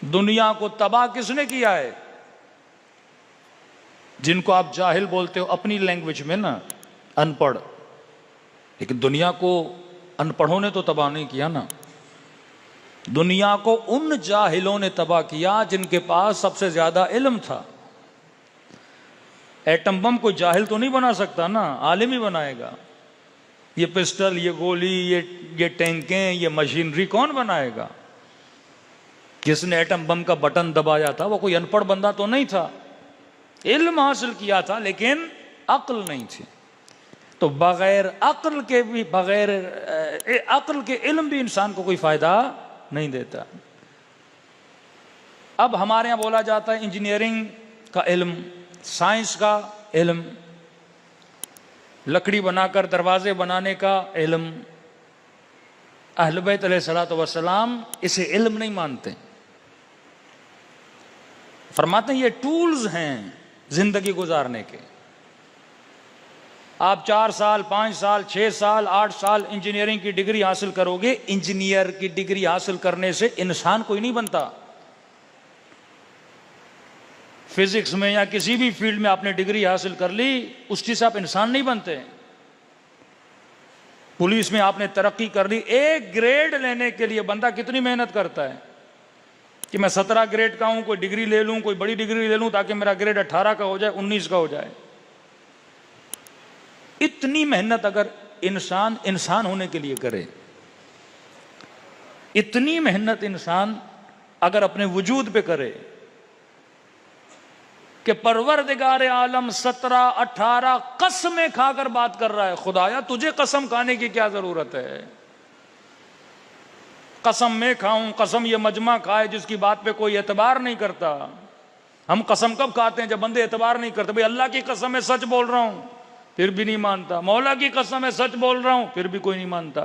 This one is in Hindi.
दुनिया को तबाह किसने किया है? जिनको आप जाहिल बोलते हो अपनी लैंग्वेज में ना, अनपढ़। लेकिन दुनिया को अनपढ़ों ने तो तबाह नहीं किया ना। दुनिया को उन जाहिलों ने तबाह किया जिनके पास सबसे ज्यादा इल्म था। एटम बम कोई जाहिल तो नहीं बना सकता ना, आलिम ही बनाएगा। ये पिस्टल, ये गोली, ये टैंकें, ये मशीनरी कौन बनाएगा? जिसने एटम बम का बटन दबाया था वो कोई अनपढ़ बंदा तो नहीं था, इल्म हासिल किया था लेकिन अक्ल नहीं थी। तो बगैर अक्ल के भी, बगैर अक्ल के इल्म भी इंसान को कोई फायदा नहीं देता। अब हमारे यहां बोला जाता है इंजीनियरिंग का इल्म, साइंस का इल्म, लकड़ी बनाकर दरवाजे बनाने का इल्म। अहले बैत अलैहिस्सलातु वस्सलाम इसे इल्म नहीं मानते। फरमाते हैं ये टूल्स हैं जिंदगी गुजारने के। आप 4 साल, 5 साल, 6 साल, 8 साल इंजीनियरिंग की डिग्री हासिल करोगे। इंजीनियर की डिग्री हासिल करने से इंसान कोई नहीं बनता। फिजिक्स में या किसी भी फील्ड में आपने डिग्री हासिल कर ली, उसकी से आप इंसान नहीं बनते। पुलिस में आपने तरक्की कर ली, एक ग्रेड लेने के लिए बंदा कितनी मेहनत करता है कि मैं 17 ग्रेड का हूं, कोई डिग्री ले लूं, कोई बड़ी डिग्री ले लूं ताकि मेरा ग्रेड 18 का हो जाए, 19 का हो जाए। इतनी मेहनत अगर इंसान इंसान होने के लिए करे, इतनी मेहनत इंसान अगर अपने वजूद पे करे कि परवरदिगार आलम 17, 18 कसमें खाकर बात कर रहा है, खुदाया तुझे कसम खाने की क्या जरूरत है? कसम मैं खाऊं, कसम ये मजमा खाए जिसकी बात पे कोई एतबार नहीं करता। हम कसम कब खाते हैं? जब बंदे एतबार नहीं करते। भाई अल्लाह की कसम है सच बोल रहा हूं, फिर भी नहीं मानता। मौला की कसम है सच बोल रहा हूं, फिर भी कोई नहीं मानता।